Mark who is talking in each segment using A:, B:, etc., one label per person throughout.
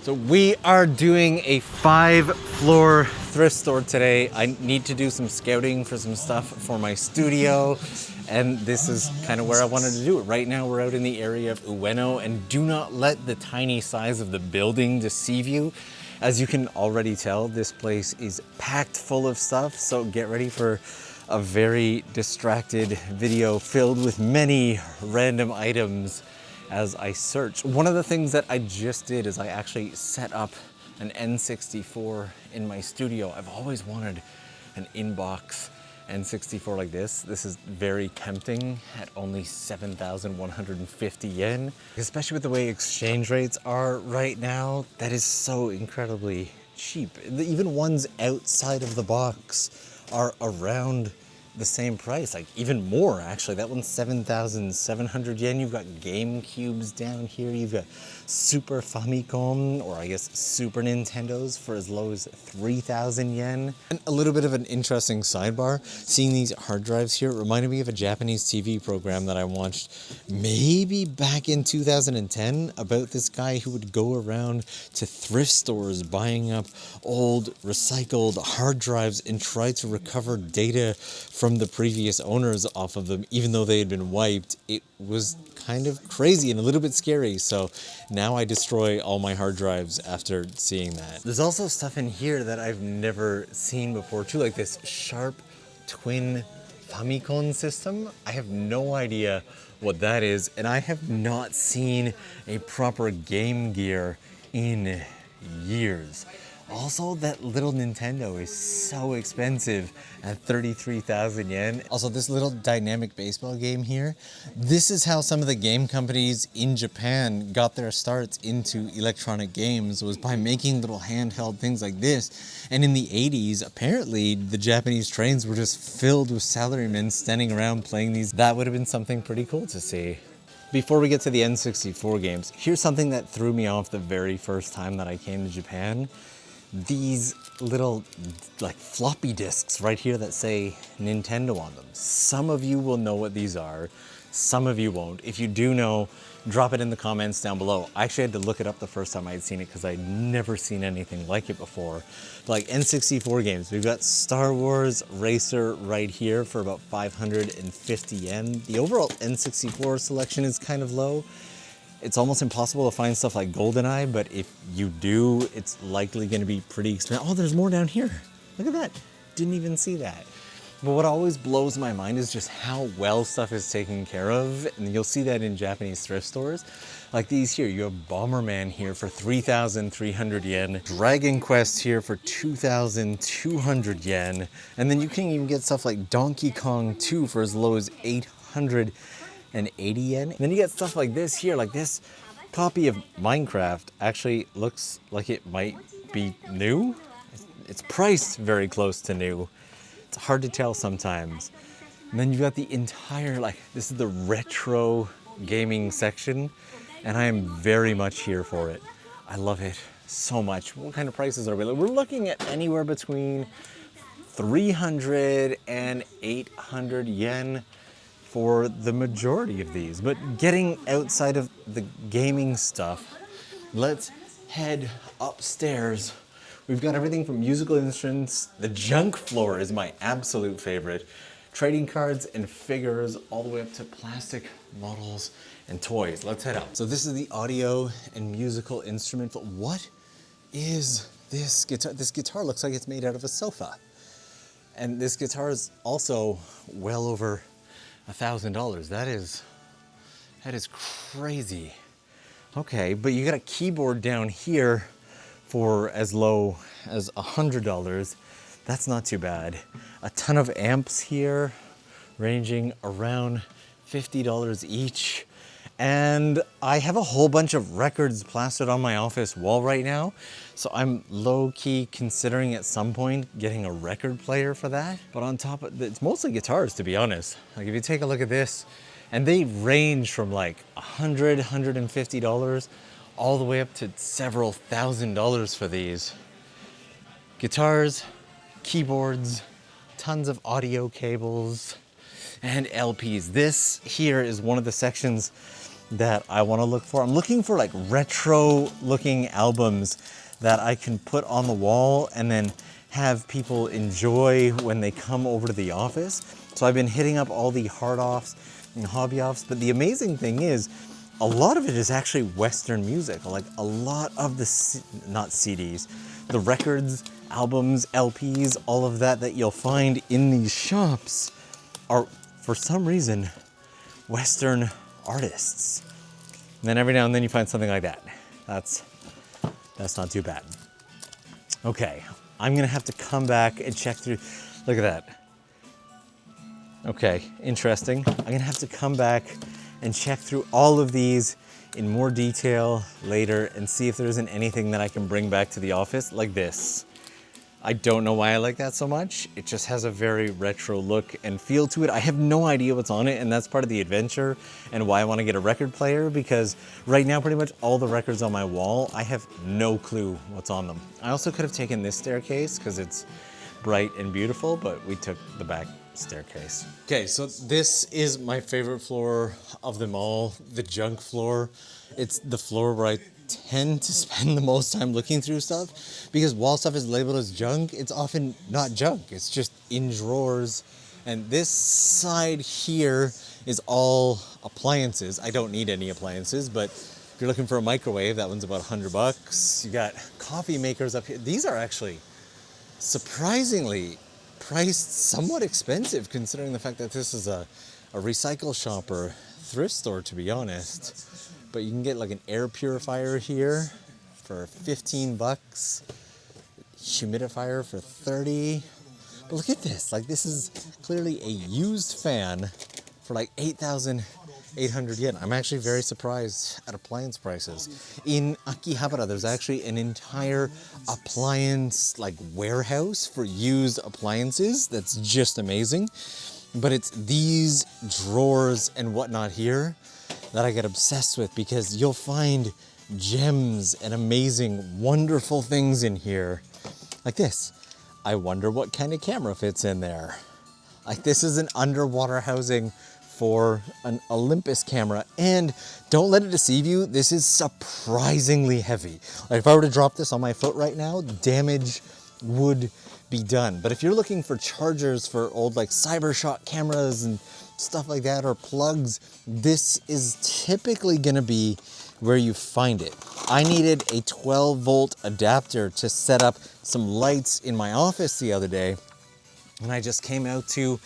A: So we are doing a 5-floor thrift store today. I need to do some scouting for some stuff for my studio, and this is kind of where I wanted to do it. Right now we're out in the area of Ueno, and do not let the tiny size of the building deceive you. As you can already tell, this place is packed full of stuff, so get ready for a very distracted video filled with many random items as I search. One of the things that I just did is I actually set up an N64 in my studio. I've always wanted an inbox N64 like this. This is very tempting at only 7,150 yen. Especially with the way exchange rates are right now, that is so incredibly cheap. Even ones outside of the box are around the same price, like even more actually. That one's 7,700 yen. You've got Game Cubes down here. You've got Super Famicom, or I guess Super Nintendos, for as low as 3,000 yen. And a little bit of an interesting sidebar, seeing these hard drives here reminded me of a Japanese TV program that I watched maybe back in 2010 about this guy who would go around to thrift stores buying up old recycled hard drives and try to recover data from the previous owners off of them, even though they had been wiped. It was kind of crazy and a little bit scary, so now I destroy all my hard drives after seeing that. There's also stuff in here that I've never seen before too, like this Sharp Twin Famicom system. I have no idea what that is, and I have not seen a proper Game Gear in years. Also, that little Nintendo is so expensive at 33,000 yen. Also, this little dynamic baseball game here, this is how some of the game companies in Japan got their starts into electronic games, was by making little handheld things like this. And in the 80s, apparently, the Japanese trains were just filled with salarymen standing around playing these. That would have been something pretty cool to see. Before we get to the N64 games, here's something that threw me off the very first time that I came to Japan. These little like floppy disks right here that say Nintendo on them. Some of you will know what these are, some of you won't. If you do know, drop it in the comments down below. I actually had to look it up the first time I'd seen it because I'd never seen anything like it before. Like N64 games, we've got Star Wars Racer right here for about 550 yen. The overall N64 selection is kind of low. It's almost impossible to find stuff like GoldenEye, but if you do, it's likely going to be pretty expensive. Oh, there's more down here. Look at that. Didn't even see that. But what always blows my mind is just how well stuff is taken care of. And you'll see that in Japanese thrift stores. Like these here, you have Bomberman here for 3,300 yen. Dragon Quest here for 2,200 yen. And then you can even get stuff like Donkey Kong 2 for as low as 880 yen. And then you get stuff like this here, like this copy of Minecraft actually looks like it might be new. It's priced very close to new. It's hard to tell sometimes. And then you've got the entire, like, this is the retro gaming section, and I am very much here for it. I love it so much. What kind of prices are we? We're looking at anywhere between 300 and 800 yen for the majority of these. But getting outside of the gaming stuff, let's head upstairs. We've got everything from musical instruments. The junk floor is my absolute favorite. Trading cards and figures, all the way up to plastic models and toys. Let's head up. So this is the audio and musical instrument. But what is this guitar? This guitar looks like it's made out of a sofa. And this guitar is also well over $1,000. That is crazy. Okay, but you got a keyboard down here for as low as $100. That's not too bad. A ton of amps here, ranging around $50 each. And I have a whole bunch of records plastered on my office wall right now. So I'm low-key considering at some point getting a record player for that. But on top of it's mostly guitars, to be honest. Like if you take a look at this, and they range from like $100, $150 all the way up to several $1,000s for these. Guitars, keyboards, tons of audio cables, and LPs. This here is one of the sections that I want to look for. I'm looking for like retro looking albums that I can put on the wall and then have people enjoy when they come over to the office. So I've been hitting up all the hard offs and hobby offs, but the amazing thing is a lot of it is actually Western music. Like a lot of the, not CDs, the records, albums, LPs, all of that you'll find in these shops are, for some reason, Western artists. And then every now and then you find something like that. That's not too bad. Okay, I'm gonna have to come back and check through. Look at that. Okay, interesting. I'm gonna have to come back and check through all of these in more detail later and see if there isn't anything that I can bring back to the office like this. I don't know why I like that so much. It just has a very retro look and feel to it. I have no idea what's on it, and that's part of the adventure and why I want to get a record player, because right now pretty much all the records on my wall, I have no clue what's on them. I also could have taken this staircase because it's bright and beautiful, but we took the back staircase. Okay, so this is my favorite floor of them all, the junk floor. It's the floor where I tend to spend the most time looking through stuff, because while stuff is labeled as junk, it's often not junk. It's just in drawers. And this side here is all appliances. I don't need any appliances, but if you're looking for a microwave, that one's about $100. You got coffee makers up here. These are actually surprisingly priced somewhat expensive, considering the fact that this is a recycle shop or thrift store, to be honest. But you can get like an air purifier here for 15 bucks, humidifier for 30. But look at this, like this is clearly a used fan for like 8,800 yen. I'm actually very surprised at appliance prices. In Akihabara, there's actually an entire appliance like warehouse for used appliances that's just amazing. But it's these drawers and whatnot here that I get obsessed with, because you'll find gems and amazing, wonderful things in here. Like this. I wonder what kind of camera fits in there. Like this is an underwater housing for an Olympus camera, and don't let it deceive you, this is surprisingly heavy. Like if I were to drop this on my foot right now, damage would be done. But if you're looking for chargers for old like CyberShot cameras and stuff like that, or plugs, this is typically gonna be where you find it. I needed a 12 volt adapter to set up some lights in my office the other day, and I just came out to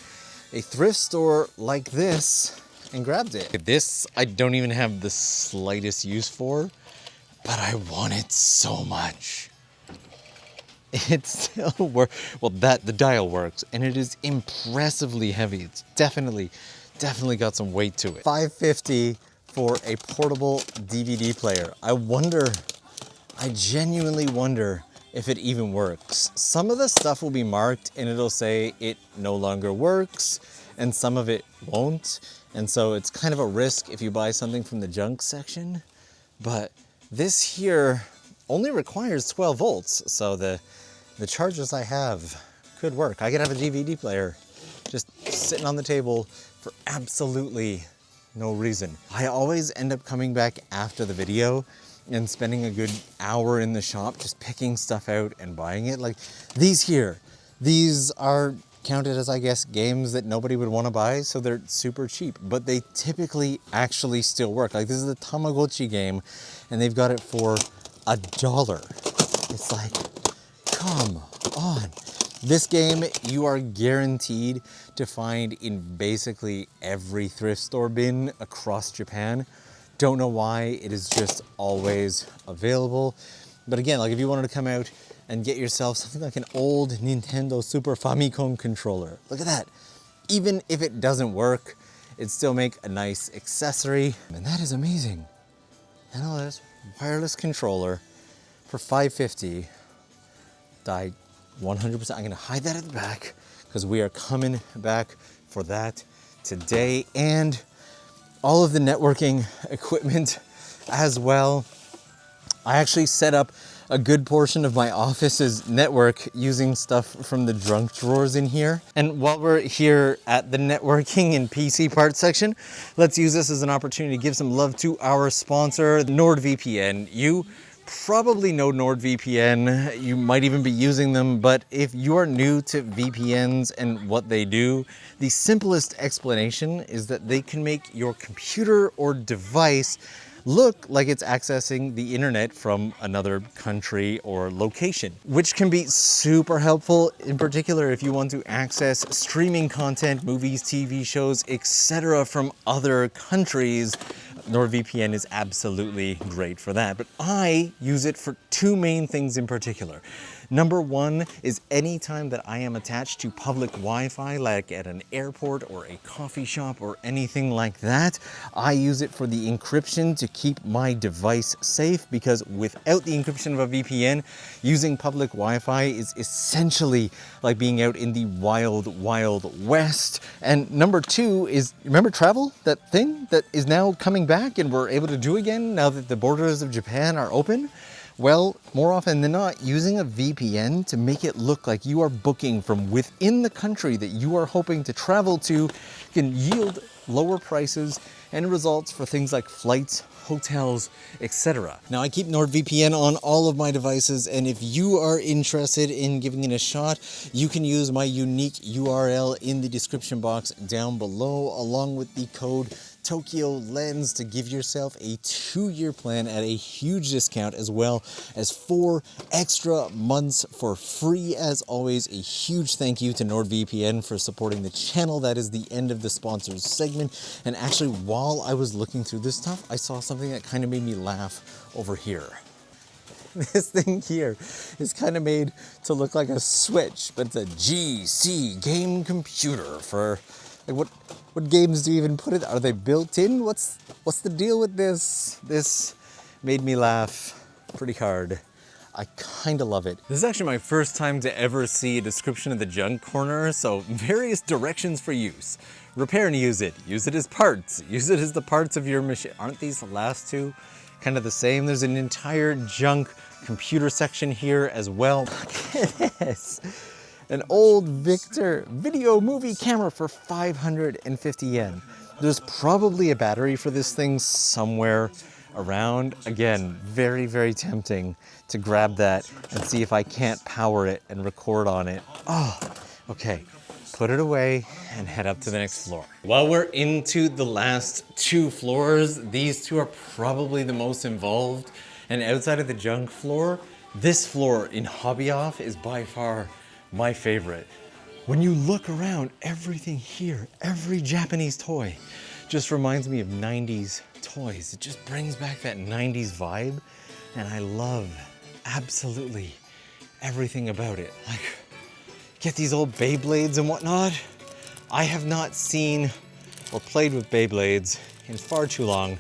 A: a thrift store like this and grabbed it. This I don't even have the slightest use for, but I want it so much. It still works. Well, the dial works, and it is impressively heavy. It's definitely got some weight to it. $550 for a portable DVD player. I genuinely wonder if it even works. Some of the stuff will be marked and it'll say it no longer works, and some of it won't. And so it's kind of a risk if you buy something from the junk section. But this here only requires 12 volts. So the chargers I have could work. I could have a DVD player just sitting on the table for absolutely no reason. I always end up coming back after the video and spending a good hour in the shop just picking stuff out and buying it. Like these here, these are counted as, I guess, games that nobody would want to buy, so they're super cheap, but they typically actually still work. Like this is a Tamagotchi game and they've got it for $1. It's like, come on. This game you are guaranteed to find in basically every thrift store bin across Japan. Don't know why, it is just always available. But again, like if you wanted to come out and get yourself something like an old Nintendo Super Famicom controller, look at that. Even if it doesn't work, it'd still make a nice accessory. And that is amazing. And all this wireless controller for $550. Die 100%. I'm gonna hide that at the back because we are coming back for that today, and all of the networking equipment as well. I actually set up a good portion of my office's network using stuff from the junk drawers in here. And while we're here at the networking and PC parts section, let's use this as an opportunity to give some love to our sponsor, NordVPN. You probably know NordVPN, you might even be using them, but if you are new to VPNs and what they do, the simplest explanation is that they can make your computer or device look like it's accessing the internet from another country or location, which can be super helpful, in particular if you want to access streaming content, movies, TV shows, etc. from other countries. NordVPN is absolutely great for that, but I use it for two main things in particular. Number one is anytime that I am attached to public Wi-Fi, like at an airport or a coffee shop or anything like that, I use it for the encryption to keep my device safe, because without the encryption of a VPN, using public Wi-Fi is essentially like being out in the wild, wild west. And number two is, remember travel? That thing that is now coming back and we're able to do again now that the borders of Japan are open? Well, more often than not, using a VPN to make it look like you are booking from within the country that you are hoping to travel to can yield lower prices and results for things like flights, hotels, etc. Now, I keep NordVPN on all of my devices, and if you are interested in giving it a shot, you can use my unique URL in the description box down below, along with the code Tokyo Lens, to give yourself a 2-year plan at a huge discount, as well as 4 extra months for free. As always, a huge thank you to NordVPN for supporting the channel. That is the end of the sponsors segment. And actually, while I was looking through this stuff, I saw something that kind of made me laugh over here. This thing here is kind of made to look like a Switch, but it's a GC game computer for, like, what games do you even put it? Are they built in? What's the deal with this? This made me laugh pretty hard. I kind of love it. This is actually my first time to ever see a description of the junk corner, so various directions for use. Repair and use it. Use it as parts. Use it as the parts of your machine. Aren't these the last two kind of the same? There's an entire junk computer section here as well. Look at this. An old Victor video movie camera for 550 yen. There's probably a battery for this thing somewhere around. Again, very, very tempting to grab that and see if I can't power it and record on it. Oh, okay. Put it away and head up to the next floor. While we're into the last 2 floors, these two are probably the most involved. And outside of the junk floor, this floor in Hobby Off is by far my favorite. When you look around, everything here, every Japanese toy just reminds me of 90s toys. It just brings back that 90s vibe, and I love absolutely everything about it. Like, get these old Beyblades and whatnot. I have not seen or played with Beyblades in far too long.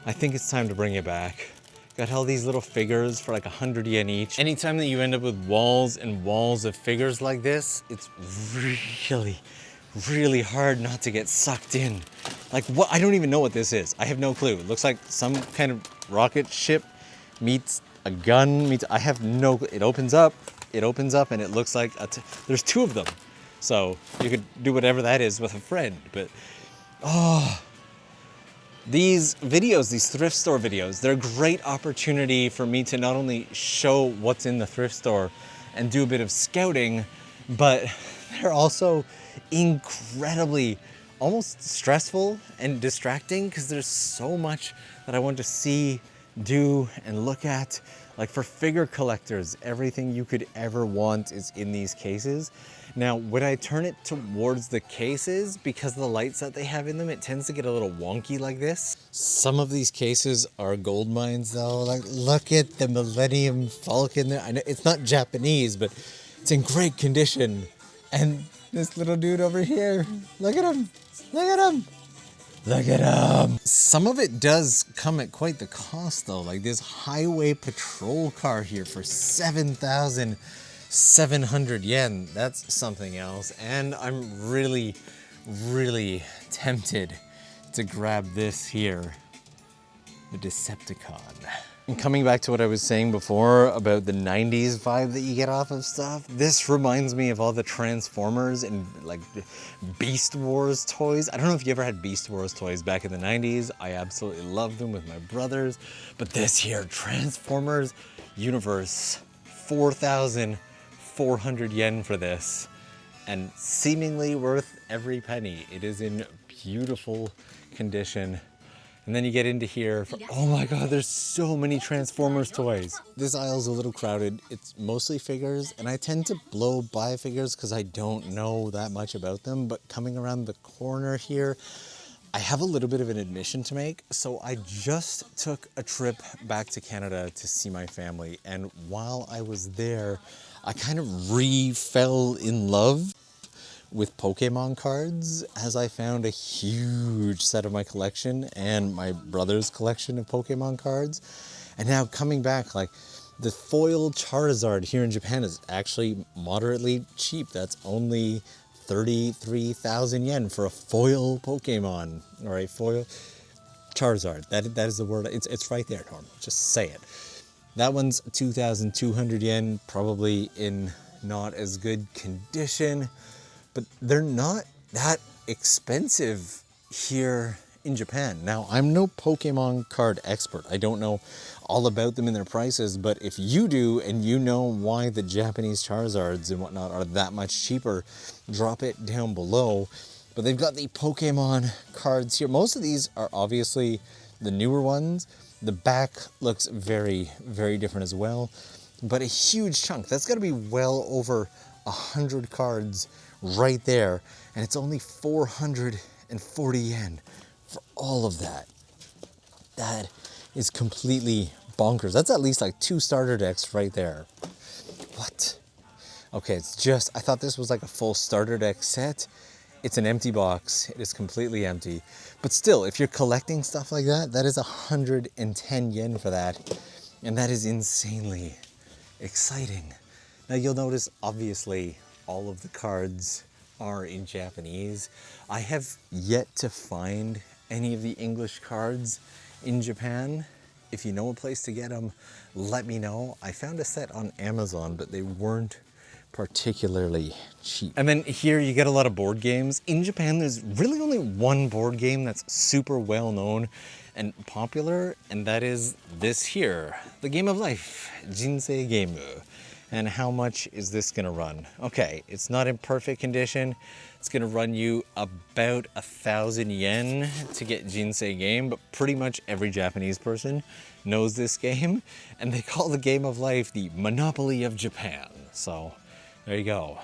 A: I think it's time to bring it back. Got all these little figures for like 100 yen each. Anytime that you end up with walls and walls of figures like this, it's really, really hard not to get sucked in. Like, what? I don't even know what this is. I have no clue. It looks like some kind of rocket ship meets a gun meets, I have no, it opens up, and it looks like there's 2 of them. So you could do whatever that is with a friend, but, oh. These videos, these thrift store videos, they're a great opportunity for me to not only show what's in the thrift store and do a bit of scouting, but they're also incredibly, almost stressful and distracting, because there's so much that I want to see, do, and look at. Like, for figure collectors, everything you could ever want is in these cases. Now, when I turn it towards the cases, because of the lights that they have in them, it tends to get a little wonky like this. Some of these cases are gold mines though. Like, look at the Millennium Falcon there. I know it's not Japanese, but it's in great condition. And this little dude over here, look at him, look at him. Look at him. Some of it does come at quite the cost though. Like this highway patrol car here for 7,700 yen. That's something else. And I'm really, really tempted to grab this here, the Decepticon. And coming back to what I was saying before about the 90s vibe that you get off of stuff, this reminds me of all the Transformers and like Beast Wars toys. I don't know if you ever had Beast Wars toys back in the 90s. I absolutely loved them with my brothers. But this here, Transformers Universe, 4,400 yen for this. And seemingly worth every penny. It is in beautiful condition. And then you get into here, oh my God, there's so many Transformers toys. This aisle's a little crowded. It's mostly figures, and I tend to blow by figures because I don't know that much about them, but coming around the corner here, I have a little bit of an admission to make. So I just took a trip back to Canada to see my family, and while I was there, I kind of fell in love with Pokemon cards as I found a huge set of my collection and my brother's collection of Pokemon cards. And now coming back, like the foil Charizard here in Japan is actually moderately cheap. That's only 33,000 yen for a foil Pokemon, or a foil Charizard. That is the word. It's right there, Norm. Just say it. That one's 2,200 yen, probably in not as good condition. But they're not that expensive here in Japan. Now, I'm no Pokemon card expert. I don't know all about them and their prices, but if you do and you know why the Japanese Charizards and whatnot are that much cheaper, drop it down below. But they've got the Pokemon cards here. Most of these are obviously the newer ones. The back looks very, very different as well. But a huge chunk. That's got to be well over 100 cards right there, and it's only 440 yen for all of that. That is completely bonkers. That's at least like 2 starter decks right there. What? Okay, it's just, I thought this was like a full starter deck set. It's an empty box. It is completely empty. But still, if you're collecting stuff like that, that is 110 yen for that. And that is insanely exciting. Now you'll notice, obviously, all of the cards are in Japanese. I have yet to find any of the English cards in Japan. If you know a place to get them, let me know. I found a set on Amazon, but they weren't particularly cheap. And then here you get a lot of board games. In Japan, there's really only one board game that's super well known and popular, and that is this here, the Game of Life, Jinsei Game. And how much is this gonna run? Okay, it's not in perfect condition. It's gonna run you about 1,000 yen to get Jinsei Game, but pretty much every Japanese person knows this game, and they call the Game of Life the Monopoly of Japan. So there you go.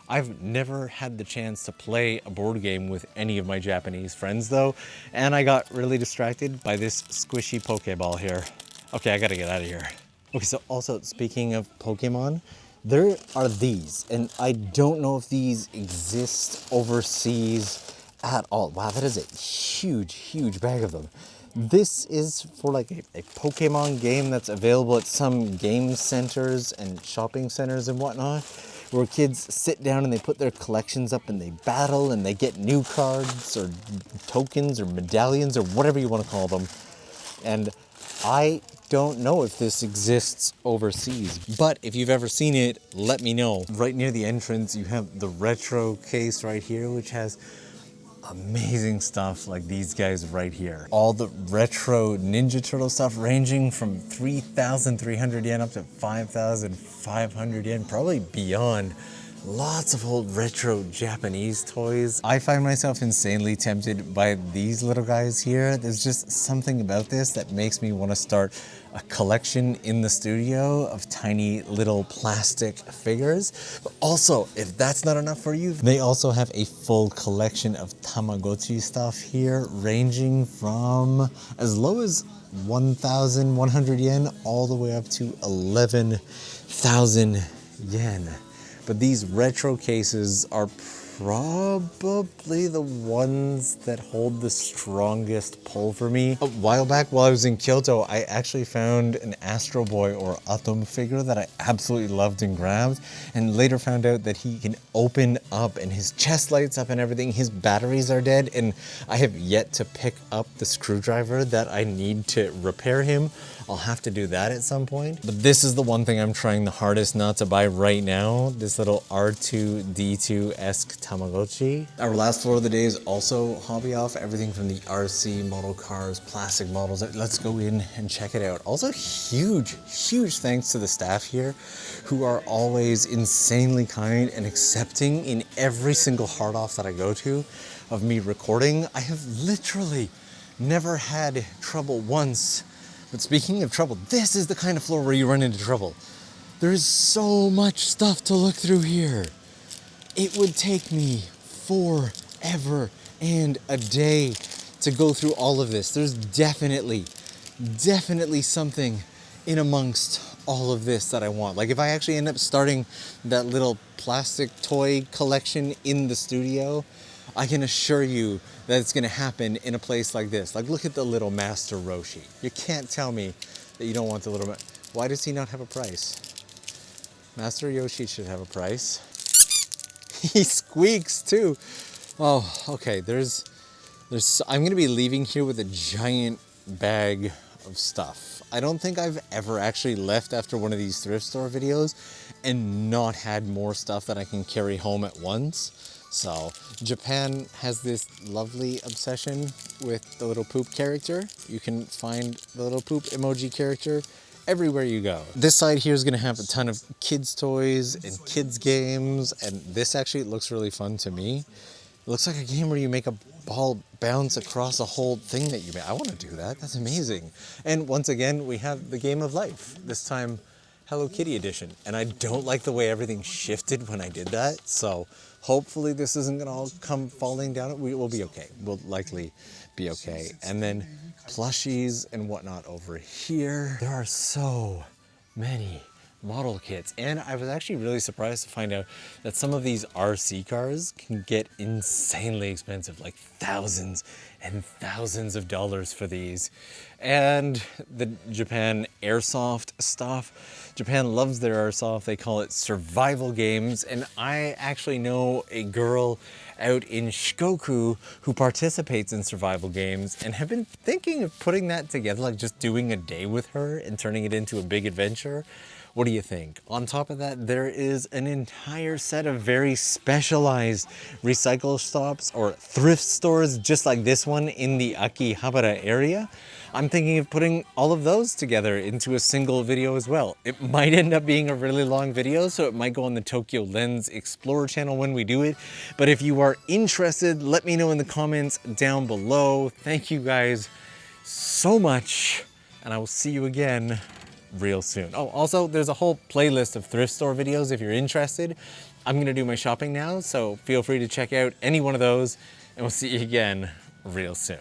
A: I've never had the chance to play a board game with any of my Japanese friends though, and I got really distracted by this squishy Pokeball here. Okay, I gotta get out of here. Okay, so also speaking of Pokemon, there are these, and I don't know if these exist overseas at all. Wow, that is a huge, huge bag of them. This is for like a Pokemon game that's available at some game centers and shopping centers and whatnot, where kids sit down and they put their collections up and they battle and they get new cards or tokens or medallions or whatever you want to call them. And I don't know if this exists overseas, but if you've ever seen it, let me know. Right near the entrance, you have the retro case right here, which has amazing stuff like these guys right here. All the retro Ninja Turtle stuff ranging from 3,300 yen up to 5,500 yen, probably beyond. Lots of old retro Japanese toys. I find myself insanely tempted by these little guys here. There's just something about this that makes me want to start a collection in the studio of tiny little plastic figures. But also, if that's not enough for you, they also have a full collection of Tamagotchi stuff here, ranging from as low as 1,100 yen all the way up to 11,000 yen. But these retro cases are probably the ones that hold the strongest pull for me. A while back while I was in Kyoto, I actually found an Astro Boy or Atom figure that I absolutely loved and grabbed, and later found out that he can open up and his chest lights up and everything. His batteries are dead, and I have yet to pick up the screwdriver that I need to repair him. I'll have to do that at some point. But this is the one thing I'm trying the hardest not to buy right now. This little R2-D2-esque Tamagotchi. Our last floor of the day is also hobby off. Everything from the RC model cars, plastic models. Let's go in and check it out. Also huge thanks to the staff here who are always insanely kind and accepting in every single hard off that I go to of me recording. I have literally never had trouble once. But speaking of trouble, this is the kind of floor where you run into trouble. There is so much stuff to look through here. It would take me forever and a day to go through all of this. There's definitely something in amongst all of this that I want. Like if I actually end up starting that little plastic toy collection in the studio, I can assure you that it's gonna happen in a place like this. Like look at the little Master Roshi. You can't tell me that you don't want the little, why does he not have a price? Master Yoshi should have a price. He squeaks too. Oh, okay, I'm gonna be leaving here with a giant bag of stuff. I don't think I've ever actually left after one of these thrift store videos and not had more stuff that I can carry home at once. So Japan has this lovely obsession with the little poop character. You can find the little poop emoji character everywhere you go. This side here is gonna have a ton of kids toys and kids games, and this actually looks really fun to me. It looks like a game where you make a ball bounce across a whole thing that you made. I wanna do that, that's amazing. And once again, we have the game of life, this time Hello Kitty edition. And I don't like the way everything shifted when I did that, so hopefully this isn't gonna all come falling down. We will be okay. We'll likely be okay. And then plushies and whatnot over here. There are so many model kits. And I was actually really surprised to find out that some of these RC cars can get insanely expensive, like thousands and thousands of dollars for these. And the Japan airsoft stuff. Japan loves their airsoft. They call it survival games. And I actually know a girl out in Shikoku who participates in survival games and have been thinking of putting that together, like just doing a day with her and turning it into a big adventure. What do you think? On top of that, there is an entire set of very specialized recycle shops or thrift stores just like this one in the Akihabara area. I'm thinking of putting all of those together into a single video as well. It might end up being a really long video, so it might go on the Tokyo Lens Explorer channel when we do it. But if you are interested, let me know in the comments down below. Thank you guys so much, and I will see you again real soon. Oh, also, there's a whole playlist of thrift store videos if you're interested. I'm gonna do my shopping now, so feel free to check out any one of those, and we'll see you again real soon.